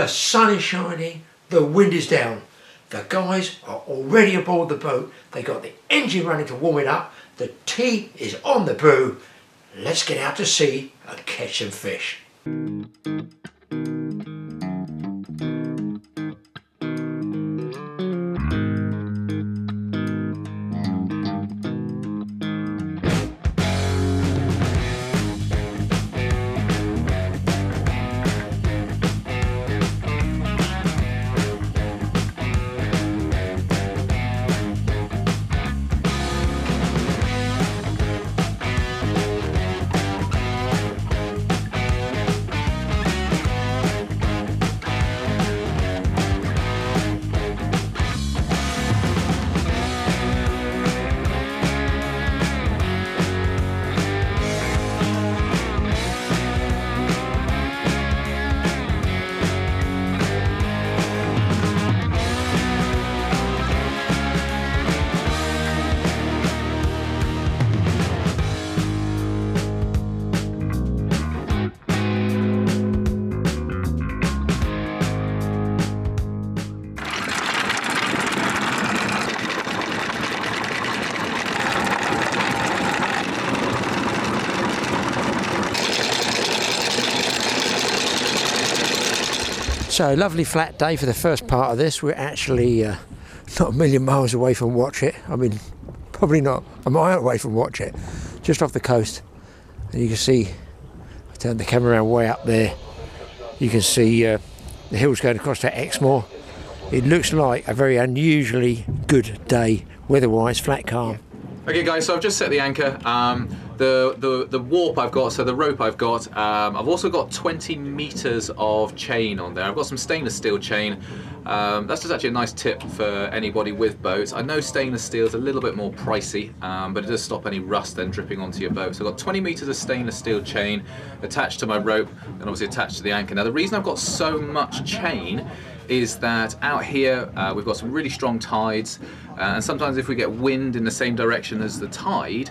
sun is shining, the wind is down. The guys are already aboard the boat. They got the engine running to warm it up. The tea is on the brew. Let's get out to sea and catch some fish. So, lovely flat day for the first part of this. We're actually not a million miles away from Watch It. I mean, probably not a mile away from Watch It, just off the coast. And you can see, I turned the camera around way up there, you can see the hills going across to Exmoor. It looks like a very unusually good day, weather-wise, flat calm. Okay guys, so I've just set the anchor. The warp I've got, so the rope I've got, I've also got 20 meters of chain on there. I've got some stainless steel chain. That's just actually a nice tip for anybody with boats. I know stainless steel is a little bit more pricey, but it does stop any rust then dripping onto your boat. So I've got 20 meters of stainless steel chain attached to my rope and obviously attached to the anchor. Now the reason I've got so much chain is that out here we've got some really strong tides, and sometimes if we get wind in the same direction as the tide,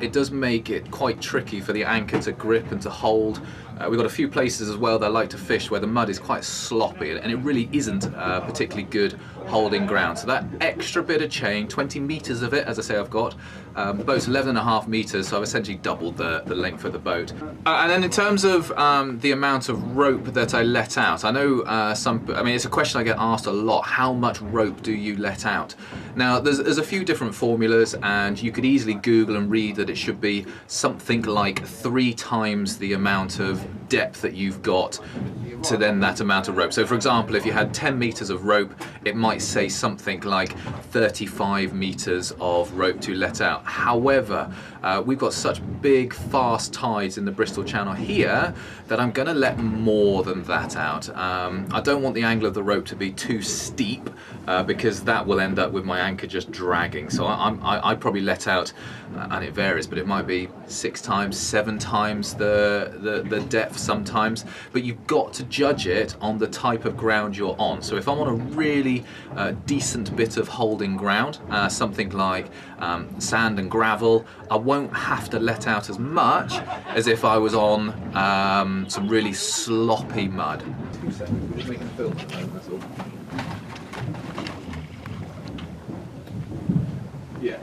it does make it quite tricky for the anchor to grip and to hold. We've got a few places as well that I like to fish where the mud is quite sloppy and it really isn't particularly good holding ground. So that extra bit of chain, 20 meters of it, as I say I've got, the boat's 11.5 meters, so I've essentially doubled the length of the boat. And then in terms of the amount of rope that I let out, I know I mean, it's a question I get asked a lot, how much rope do you let out? Now there's a few different formulas, and you could easily Google and read that it should be something like 3 times the amount of depth that you've got to then that amount of rope. So for example, if you had 10 meters of rope, it might say something like 35 meters of rope to let out. However, we've got such big fast tides in the Bristol Channel here that I'm going to let more than that out. I don't want the angle of the rope to be too steep because that will end up with my anchor just dragging. So I probably let out, and it varies, but it might be 6 times, 7 times the depth sometimes. But you've got to judge it on the type of ground you're on. So if I'm on a really decent bit of holding ground, something like sand and gravel, I won't have to let out as much as if I was on some really sloppy mud. 2 seconds, we're just making a film at home, that's all. Yeah,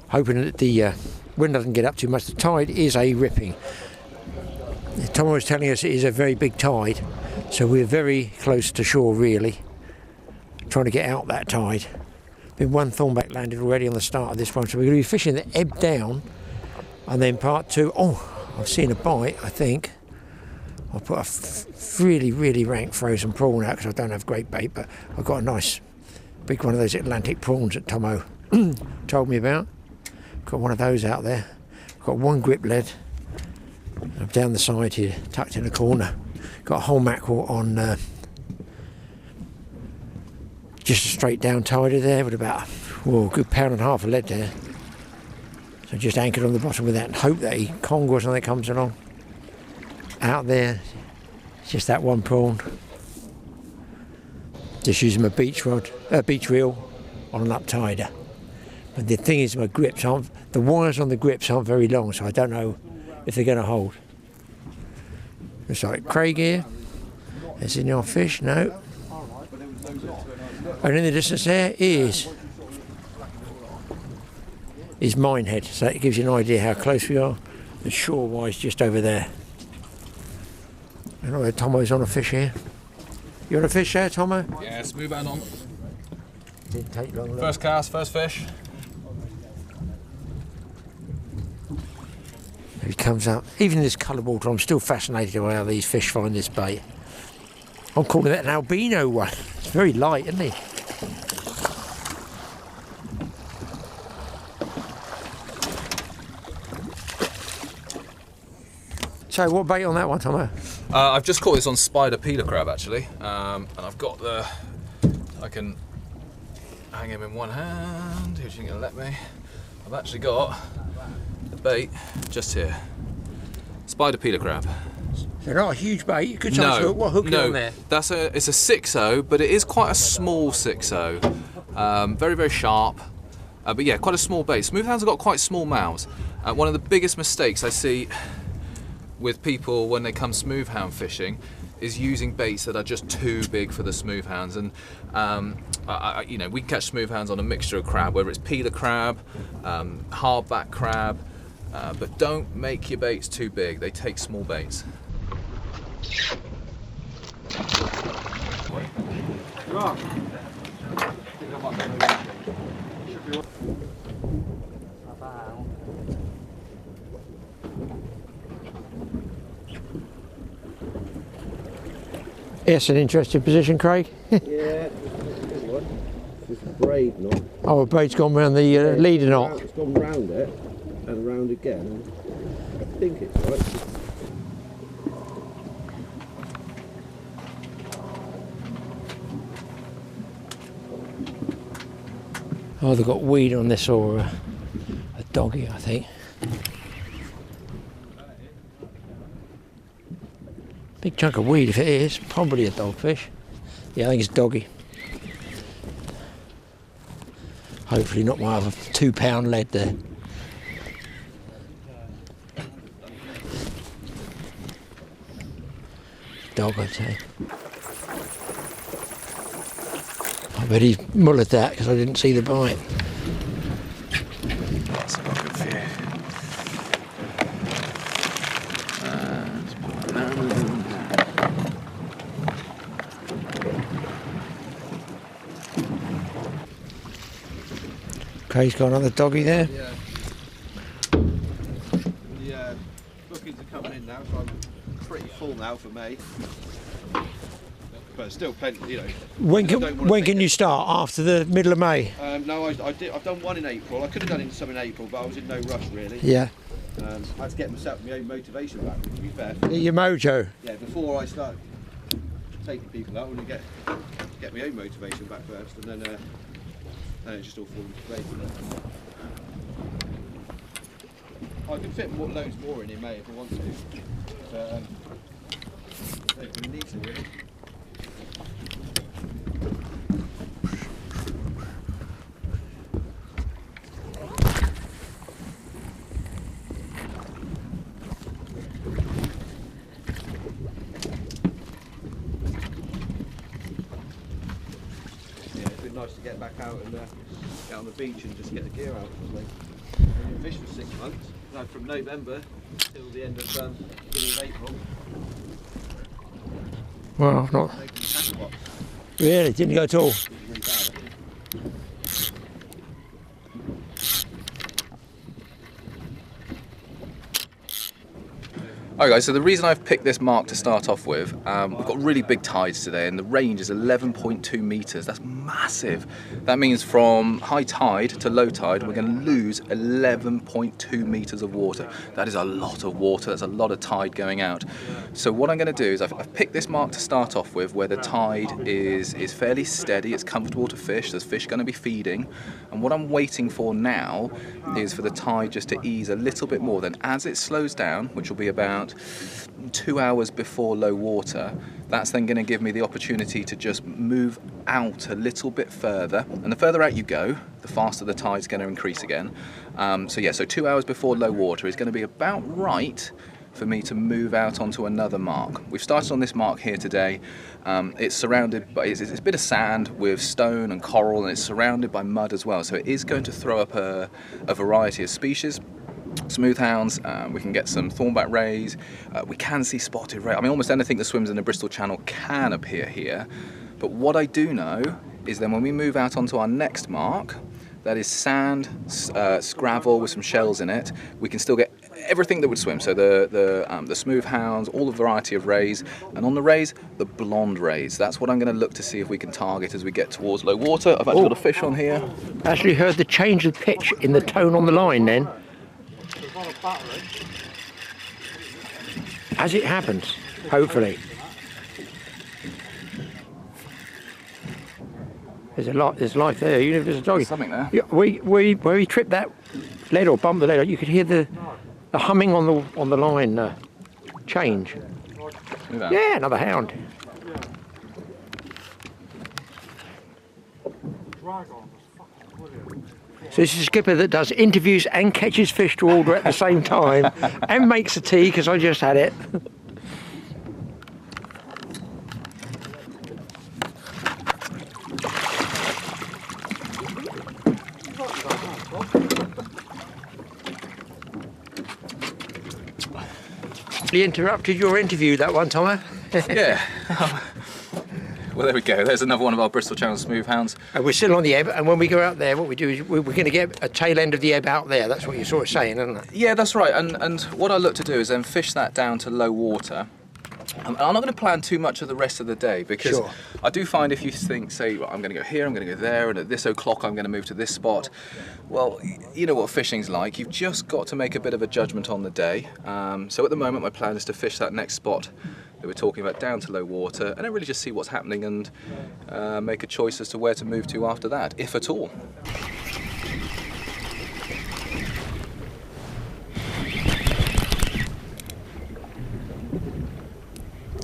hoping that the wind doesn't get up too much. The tide is a ripping. Tommo was telling us it is a very big tide, so we're very close to shore really, trying to get out that tide. Been 1 thornback landed already on the start of this one, so we're going to be fishing the ebb down, and then part 2, I've seen a bite, I think. I'll put a really rank frozen prawn out because I don't have great bait, but I've got a nice big one of those Atlantic prawns that Tommo told me about. Got one of those out there. Got 1 grip lead. I'm down the side here, tucked in a corner. Got a whole mackerel on just a straight down tider there with about a good 1.5 pounds of lead there. So just anchored on the bottom with that and hope that a conger or something comes along. Out there, just that 1 prawn. Just using my beach reel. on an uptider. But the thing is, my grips aren't, the wires on the grips aren't very long, so I don't know if they're going to hold. Looks like Craig here. Is in our fish? No. And in the distance there is Minehead, so it gives you an idea how close we are. The shore-wise just over there. I know where Tommo's on a fish here. You on a fish there, Tommo? Yeah, smooth hand on. Didn't take long. First cast, first fish. He comes up. Even in this coloured water, I'm still fascinated by how these fish find this bait. I'm calling that an albino one. It's very light, isn't he? So, what bait on that one, Tommo? I've just caught this on spider peeler crab actually, and I've got I can hang him in one hand. Who's going to let me? I've actually got the bait just here. Spider peeler crab. They're not a huge bait. You could try to what hook it on there? It's a 6-0, but it is quite a small 6-0. Very, very sharp. But yeah, quite a small bait. Smooth hounds have got quite small mouths. One of the biggest mistakes I see with people when they come smooth hound fishing is using baits that are just too big for the smooth hounds. And you know, we catch smooth hounds on a mixture of crab, whether it's peeler crab, hardback crab, but don't make your baits too big. They take small baits. It's an interesting position, Craig. Yeah, good one. It's a braid knot. Oh, a braid's gone round the leader knot. It's gone round it and round again. And I think it's right. Oh, they've got weed on this, or a doggy, I think. Big chunk of weed if it is, probably a dogfish. Yeah, I think it's doggy. Hopefully not my other 2 pound lead there. Dog, I'd say. I bet he mullered that because I didn't see the bite. That's a good few. Craig's got another doggy there. Yeah. The bookings are coming in now, so I'm pretty full now for May. But still plenty, you know. When can you start? After the middle of May? No, I've done one in April. I could have done some in April, but I was in no rush really. Yeah. I had to get myself my own motivation back, to be fair. Your mojo. Yeah, before I start taking people out, I want to get my own motivation back first, and then it's just all falling into place. I can fit loads more in May if I want to, but I don't really need to really. Nice to get back out and get on the beach and just get the gear out. Like, I didn't fish for 6 months. No, from November till the end of beginning of April. Well, I've not. Really? Didn't go at all? It was really bad, I think. Alright guys, so the reason I've picked this mark to start off with, we've got really big tides today and the range is 11.2 metres. That's massive. That means from high tide to low tide we're going to lose 11.2 metres of water. That is a lot of water, that's a lot of tide going out. So what I'm going to do is I've picked this mark to start off with where the tide is fairly steady, it's comfortable to fish, there's fish going to be feeding, and what I'm waiting for now is for the tide just to ease a little bit more. Then as it slows down, which will be about about 2 hours before low water, that's then going to give me the opportunity to just move out a little bit further. And the further out you go, the faster the tide's going to increase again. So 2 hours before low water is going to be about right for me to move out onto another mark. We've started on this mark here today. It's surrounded by, it's a bit of sand with stone and coral, and it's surrounded by mud as well. So it is going to throw up a variety of species. Smooth hounds, we can get some thornback rays, we can see spotted ray. I mean, almost anything that swims in the Bristol Channel can appear here. But what I do know is then when we move out onto our next mark, that is sand, gravel with some shells in it, we can still get everything that would swim. So the smooth hounds, all the variety of rays, and on the rays, the blonde rays. That's what I'm going to look to see if we can target as we get towards low water. I've actually got a fish on here. Actually heard the change of pitch in the tone on the line then. As it happens, hopefully. There's life there, even if there's a doggy. There's something there. Yeah, where we tripped that lead or bumped the lead, you could hear the humming on the line change. Yeah, another hound. So this is a skipper that does interviews and catches fish to order at the same time and makes a tea because I just had it. He interrupted your interview that one, Tommo. Yeah. Well, there we go. There's another one of our Bristol Channel smooth hounds. And we're still on the ebb, and when we go out there, what we do is we're going to get a tail end of the ebb out there. That's what you're sort of saying, isn't it? Yeah, that's right. And what I look to do is then fish that down to low water. I'm not going to plan too much of the rest of the day because Sure. I do find if you think, say, well, I'm going to go here, I'm going to go there, and at this o'clock I'm going to move to this spot. Well, you know what fishing's like. You've just got to make a bit of a judgment on the day. So at the moment my plan is to fish that next spot that we're talking about down to low water, and then really just see what's happening and make a choice as to where to move to after that, if at all.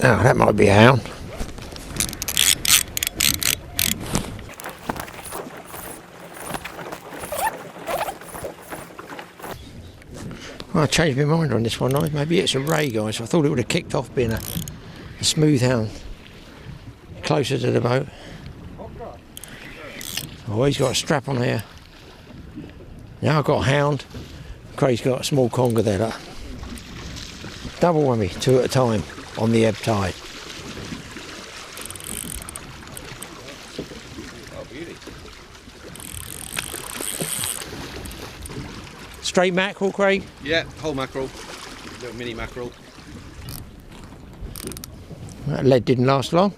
Oh, that might be a hound. Well, I changed my mind on this one. Maybe it's a ray, guys. I thought it would have kicked off being a smooth hound closer to the boat. Oh, he's got a strap on here. Now I've got a hound. Craig's got a small conger there. Look. Double whammy, 2 at a time on the ebb tide. Oh, beauty. Straight mackerel, Craig? Yeah, whole mackerel. Little mini mackerel. That lead didn't last long.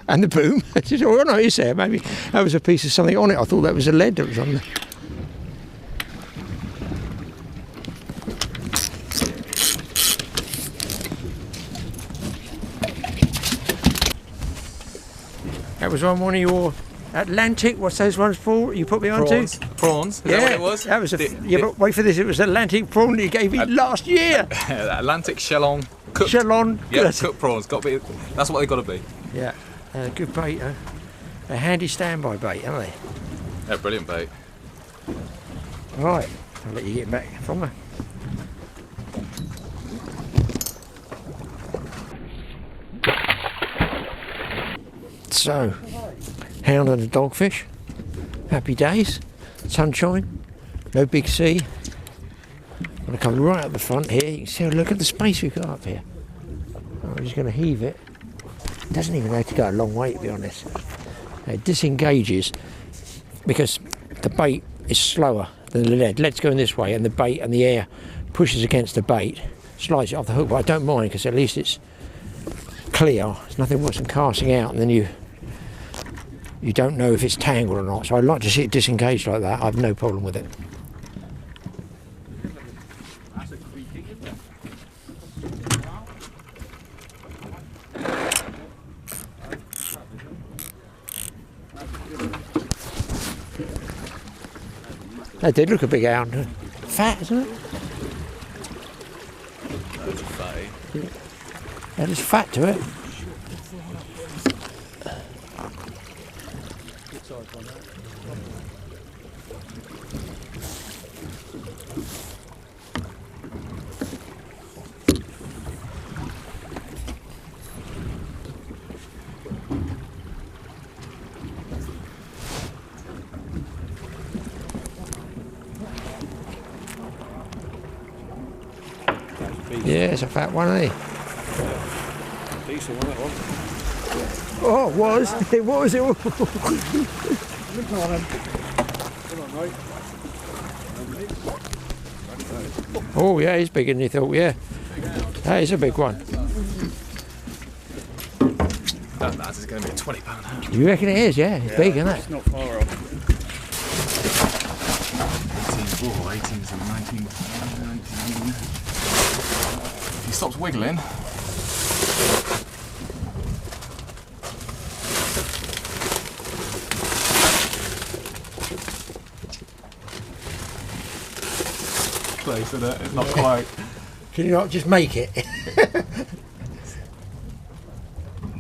And the boom. Oh no, it's there. Maybe that was a piece of something on it. I thought that was a lead that was on there. That was on one of your Atlantic. What's those ones for? You put me on to? Prawns. Is Yeah, that what it was? that was but wait for this. It was Atlantic prawn you gave me last year. Atlantic shellong. Cooked. Shellon. Yeah, cooked prawns. Got to be. That's what they got to be. Yeah, good bait. A handy standby bait, aren't they? Yeah, brilliant bait. Right, I'll let you get back from there. So, hound and a dogfish. Happy days. Sunshine. No big sea. I'm going to come right up the front here. You can see, look at the space we've got up here. I'm just going to heave it. It doesn't even have to go a long way, to be honest. It disengages because the bait is slower than the lead. Lead's going this way, and the bait and the air pushes against the bait, slides it off the hook. But I don't mind because at least it's clear. There's nothing worse than casting out and then you don't know if it's tangled or not. So I like to see it disengaged like that. I have no problem with it. That did look a big hound. fat, isn't it? Loads of fatty. Yeah, there's fat to it. Yeah, it's a fat one, eh? Decent one, that one. Oh, it was. It was. It was. Look on him. Come on, mate. Oh, yeah, he's bigger than you thought, yeah. That is a big one. That lad is going to be a £20 hound. You reckon it is, yeah? It's big, isn't it? It's not far off. 18, 18, 19, 19. If he stops wiggling. Close, isn't it? It's not quite. Can you not just make it? In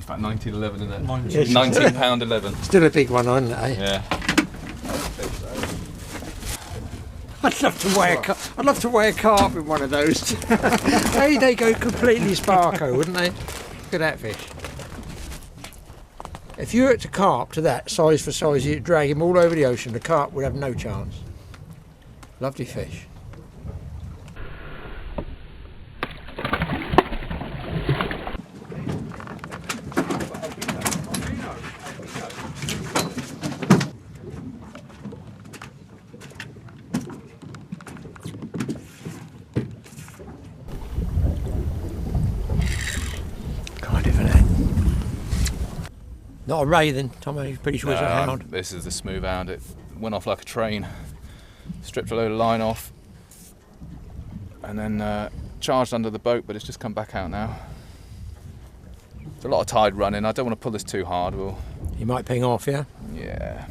fact, 1911, isn't it? Yes. £19.11. Still a big one, isn't it? Eh? Yeah. I'd love to weigh a I'd love to weigh a carp with one of those. Hey, they go completely sparko, wouldn't they? Look at that fish. If you were to carp to that size for size, you'd drag him all over the ocean. The carp would have no chance. Lovely fish. Not a ray then, Tommo, you're pretty sure it's a hound. This is the smooth hound. It went off like a train, stripped a load of line off, and then charged under the boat, but it's just come back out now. There's a lot of tide running. I don't want to pull this too hard. You might ping off, yeah? Yeah.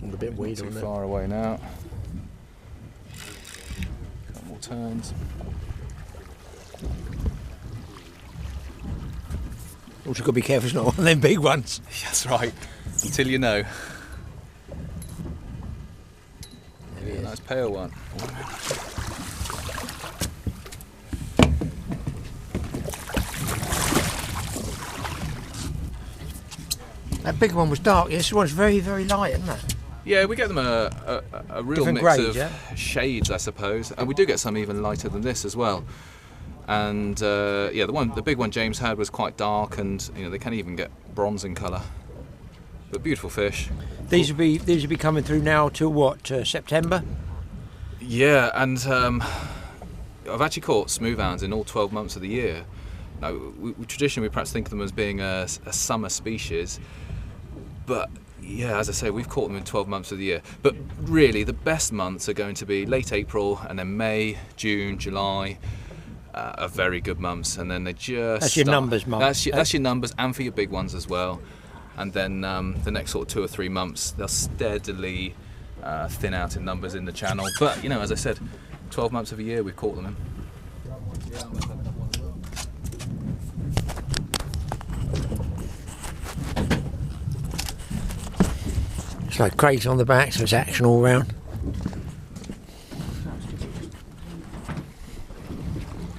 A bit weed Too on far away now. Couple more turns. Also got to be careful it's not one of them big ones. That's right. Until you know. Yeah, nice pale one. That big one was dark. This one's very, very light, isn't it? Yeah, we get them a real Different mix grades, of yeah? shades, I suppose, and we do get some even lighter than this as well. And yeah, the big one James had was quite dark, and they can even get bronze in colour. But beautiful fish. These will be coming through now till what? September? Yeah, and I've actually caught smooth hounds in all 12 months of the year. Now, traditionally we perhaps think of them as being a summer species, but yeah, as I say, we've caught them in 12 months of the year. But really, the best months are going to be late April, and then May, June, July. Are very good months, and then they just that's your numbers months. That's your numbers, and for your big ones as well. And then the next sort of 2 or 3 months, they'll steadily thin out in numbers in the channel. But as I said, 12 months of a year we've caught them in. It's like crates on the back, so it's action all round.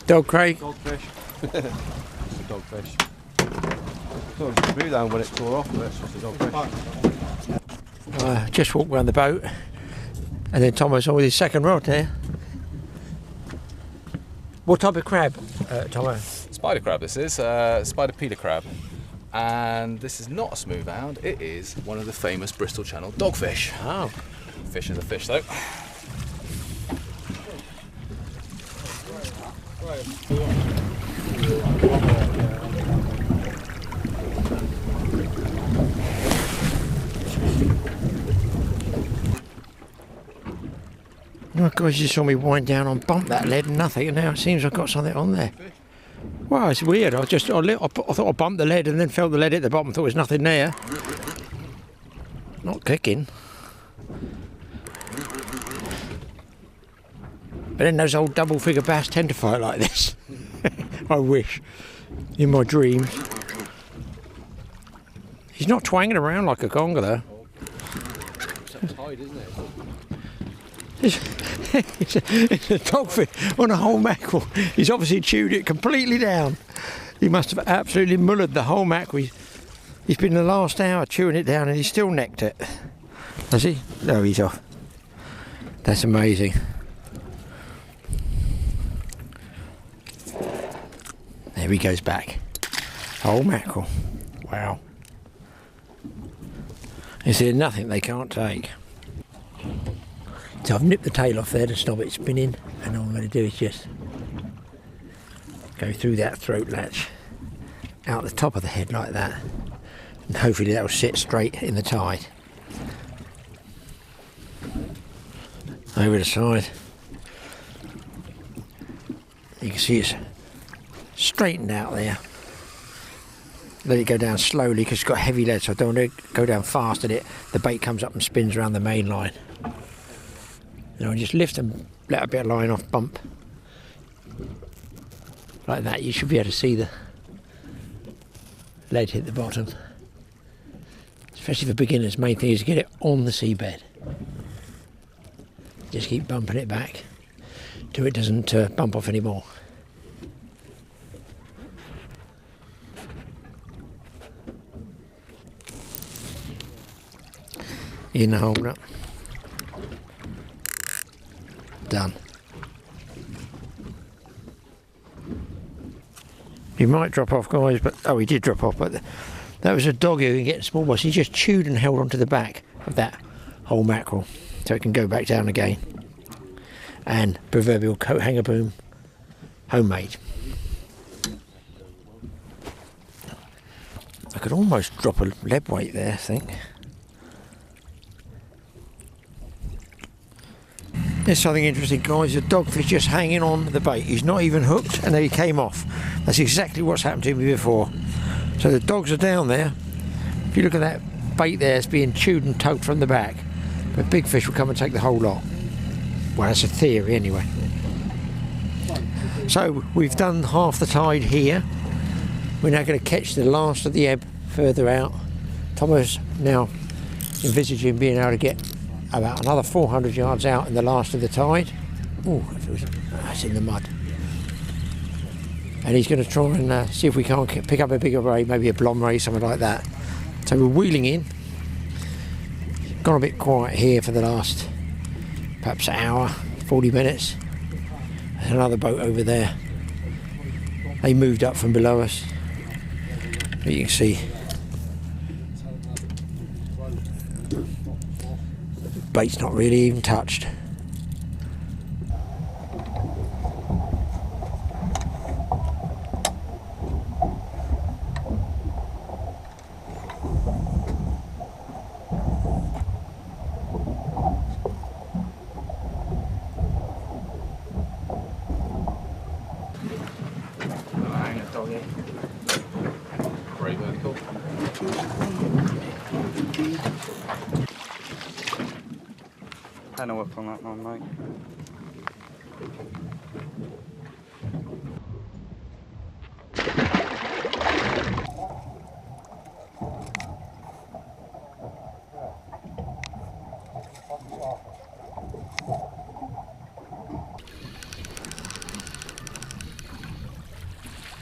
Dog Craig. Dogfish. It's a dogfish. So it's smooth down when it tore off, but it's just a dogfish. Just walked round the boat, and then Tommo's on with his second rod there. What type of crab, Tommo? Spider crab this is, spider peter crab. And this is not a smooth hound, it is one of the famous Bristol Channel dogfish. Oh. Fish is a fish though. Oh God, you saw me wind down and bump that lead and nothing, and now it seems I've got something on there. Well, it's weird. I thought I bumped the lead and then felt the lead at the bottom. Thought there was nothing there. Not kicking. But then those old double figure bass tend to fight like this. I wish. In my dreams. He's not twanging around like a conger though. It's uptide, isn't it? It's a dogfish on a whole mackerel. He's obviously chewed it completely down. He must have absolutely mullered the whole mackerel. He's been the last hour chewing it down and he's still necked it. Has he? No, he's off. That's amazing. There he goes back. Whole mackerel. Wow. Is there nothing they can't take? So I've nipped the tail off there to stop it spinning, and all I'm going to do is just go through that throat latch out the top of the head like that, and hopefully that will sit straight in the tide. Over the side. You can see it's straightened out there. Let it go down slowly because it's got heavy lead, so I don't want to go down fast and the bait comes up and spins around the main line. Then I'll just lift and let a bit of line off, bump. Like that, you should be able to see the lead hit the bottom. Especially for beginners, main thing is to get it on the seabed. Just keep bumping it back till it doesn't bump off anymore. In the hold up. Done. He might drop off, guys, but oh, he did drop off, but that was a doggy who can get small ones. He just chewed and held onto the back of that whole mackerel so it can go back down again. And proverbial coat hanger boom, homemade. I could almost drop a lead weight there, I think. There's something interesting, guys. The dogfish just hanging on the bait. He's not even hooked, and then he came off. That's exactly what's happened to me before. So the dogs are down there. If you look at that bait there, it's being chewed and tugged from the back. But big fish will come and take the whole lot. Well, that's a theory anyway. So we've done half the tide here. We're now going to catch the last of the ebb further out. Tommo's now envisaging being able to get about another 400 yards out in the last of the tide. Oh, that's in the mud. And he's going to try and see if we can't pick up a bigger ray, maybe a blonde ray, something like that. So we're wheeling in. Gone a bit quiet here for the last perhaps hour, 40 minutes. There's another boat over there. They moved up from below us. But you can see bait's not really even touched. Great vertical. I know up on that one, mate.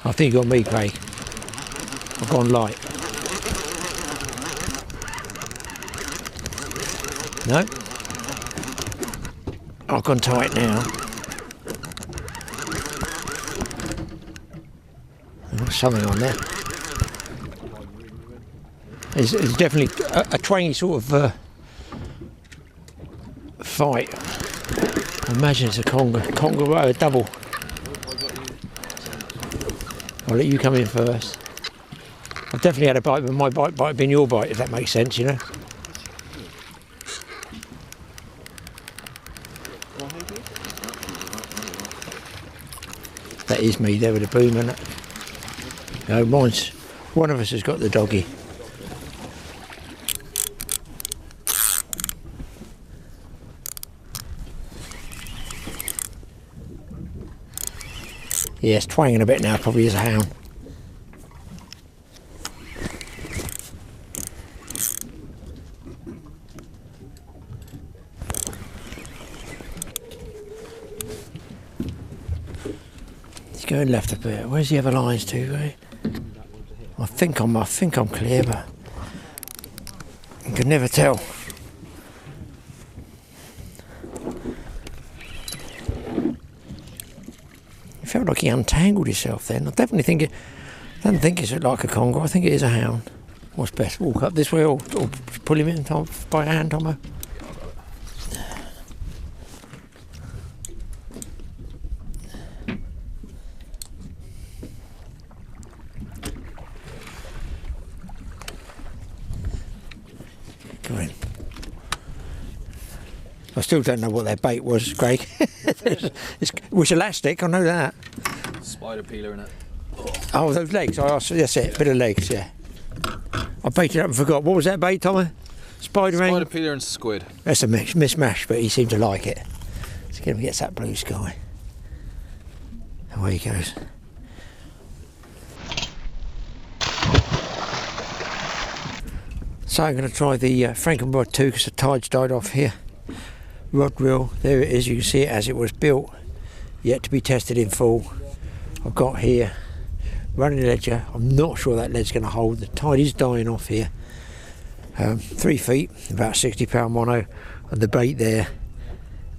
I think you got me, Craig. I've gone light. No? I've gone tight now. There's something on there. It's definitely a twangy sort of fight. I imagine it's a conger, a double. I'll let you come in first. I've definitely had a bite, but my bite might have been your bite, if that makes sense, you know. That is me there with a boom, isn't it? No, mine's, one of us has got the doggy. Yeah, it's twanging a bit now, probably is a hound. He's going left a bit. Where's the other lines to, Ray? I think I'm clear, but I can never tell. It felt like he untangled himself then. I definitely think it. I don't think it's like a conger. I think it is a hound. What's best? Walk up this way or pull him in by hand, Tommo? Go in. I still don't know what their bait was, Craig. It was elastic, I know that. Spider peeler in it. Oh, those legs. That's it. Bit of legs, yeah. I baited up and forgot. What was that bait, Tommo? Spider peeler and squid. That's a mismatch, but he seemed to like it. Let's get him gets that blue sky. Away he goes. So I'm going to try the Frankenrod 2 because the tide's died off here. Rod reel, there it is, you can see it as it was built, yet to be tested in full. I've got here running ledger. I'm not sure that ledger's going to hold. The tide is dying off here. 3 feet, about 60 pound mono, and the bait there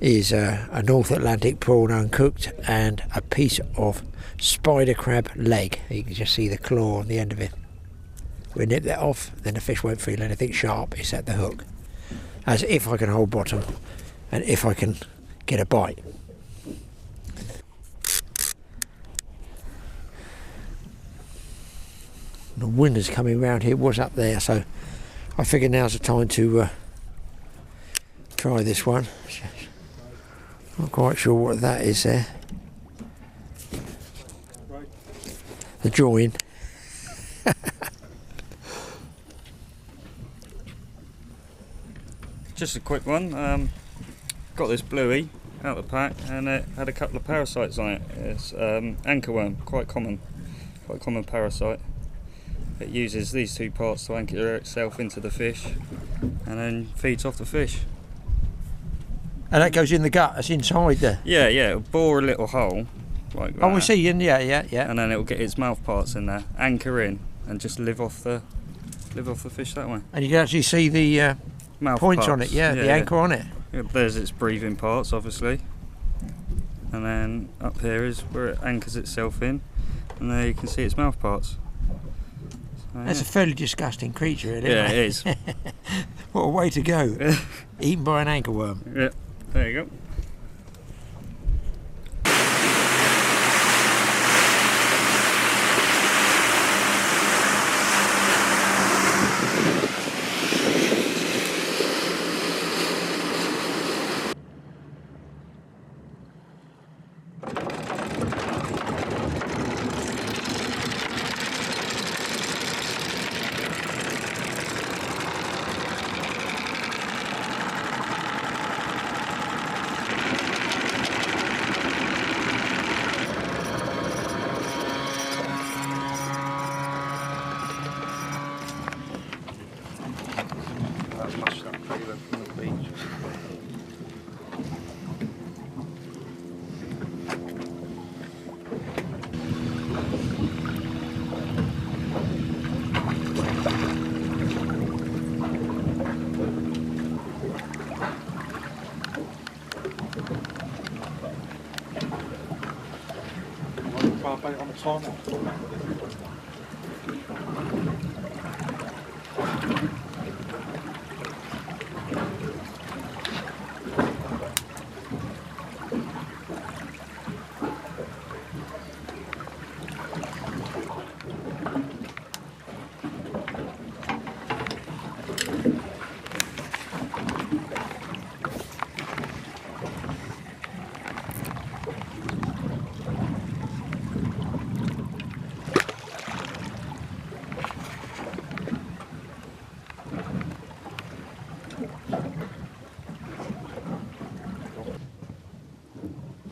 is a North Atlantic prawn uncooked and a piece of spider crab leg. You can just see the claw on the end of it. We nip that off, then the fish won't feel anything sharp. It's at the hook. As if I can hold bottom and if I can get a bite. The wind is coming round here, was up there, so I figure now's the time to try this one. Not quite sure what that is there. The join. Just a quick one. Got this bluey out of the pack, and it had a couple of parasites on it. It's anchorworm, quite common parasite. It uses these two parts to anchor itself into the fish, and then feeds off the fish. And that goes in the gut. That's inside there. Yeah, it'll bore a little hole like that. Oh, we see. Yeah. And then it'll get its mouth parts in there, anchor in, and just live off the fish that way. And you can actually see the Mouth points parts. on it. Yeah, the anchor on it. Yeah, there's its breathing parts, obviously, and then up here is where it anchors itself in, and there you can see its mouth parts. So, That's a fairly disgusting creature, isn't it? Yeah, it is. What a way to go. Eaten by an anchorworm. Yeah, there you go. On the Tommo.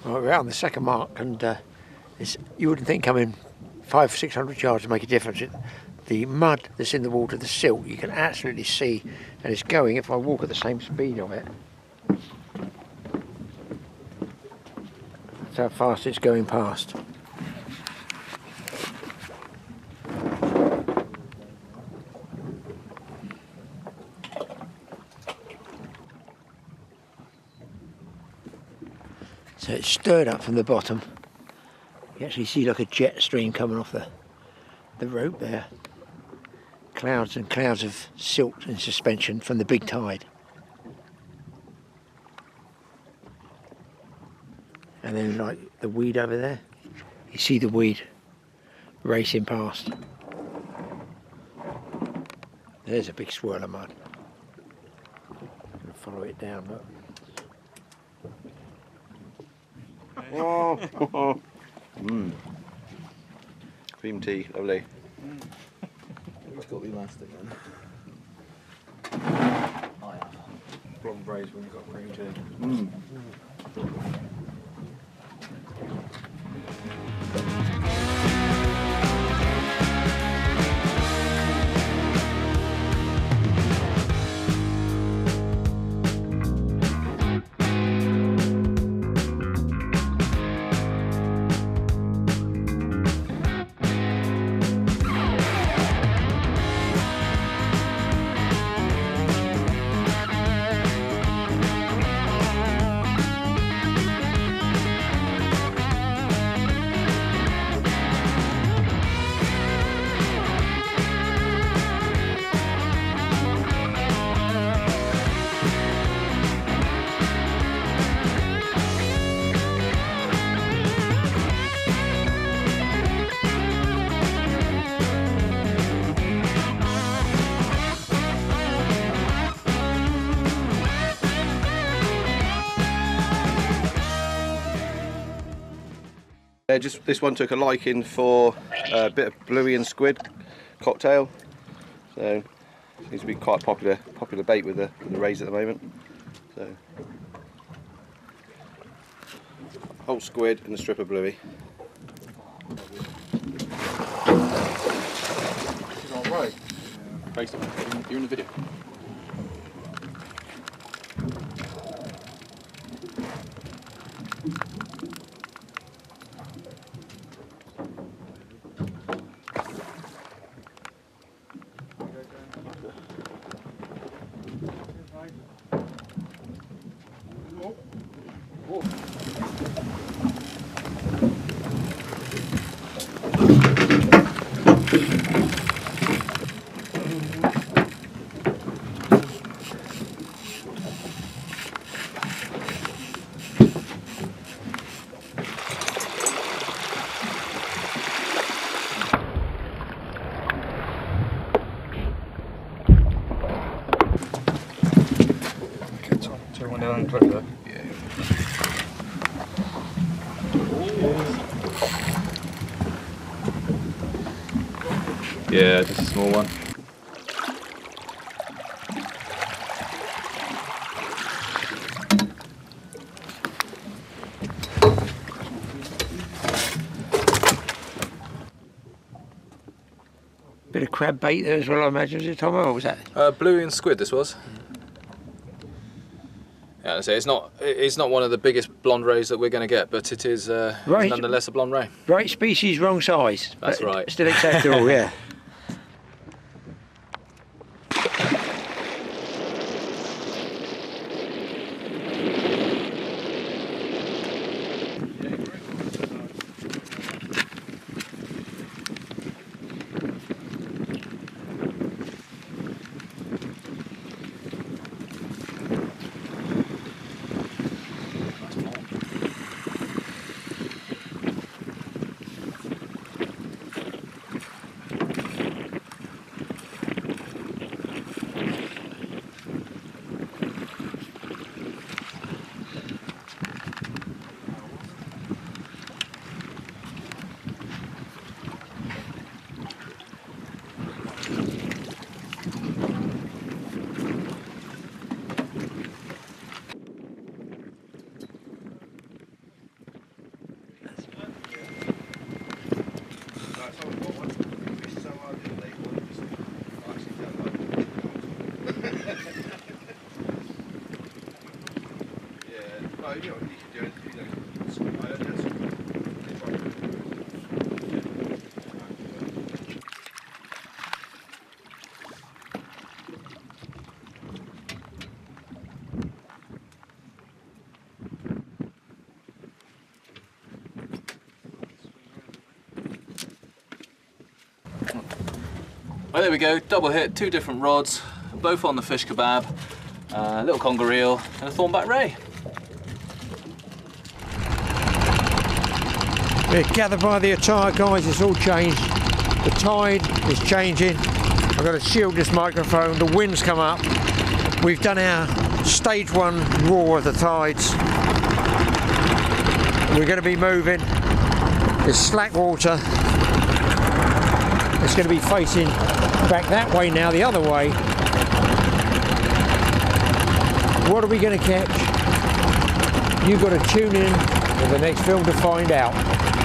Right, we're out on the second mark, and You wouldn't think coming 500-600 yards to make a difference. The mud that's in the water, the silt, you can absolutely see, and it's going. If I walk at the same speed of it, that's how fast it's going past. So it's stirred up from the bottom. You actually see like a jet stream coming off the rope there. Clouds and clouds of silt in suspension from the big tide. And then like the weed over there, you see the weed racing past. There's a big swirl of mud. I'm going to follow it down, look. Oh. Cream tea, lovely. It's got to be elastic then. Oh yeah. Blonde braids when you've got cream tea. Just this one took a liking for a bit of bluey and squid cocktail, so seems to be quite popular bait with the rays at the moment. So whole squid and a strip of bluey. This is alright. Basically, you're in the video. Yeah, just a small one. Bit of crab bait there as well, I imagine. Was it, Tommo, or was that? Bluey and squid, this was. Yeah, so it's not one of the biggest blonde rays that we're going to get, but it is right. Nonetheless a blonde ray. Right species, wrong size. That's right. Still acceptable, yeah. Well, you know, you can do it, you know, I had some. Well, there we go, double hit, 2 different rods, both on the fish kebab, a little conger eel and a thornback ray. Yeah, gathered by the attire, guys, it's all changed. The tide is changing. I've got to shield this microphone, the wind's come up. We've done our stage 1 roar of the tides. We're going to be moving. There's slack water. It's going to be facing back that way now, the other way. What are we going to catch? You've got to tune in to the next film to find out.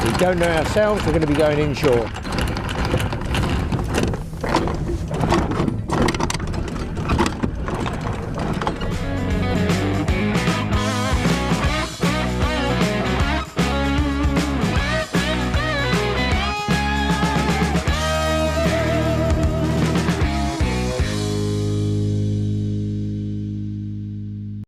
We don't know ourselves, we're going to be going inshore.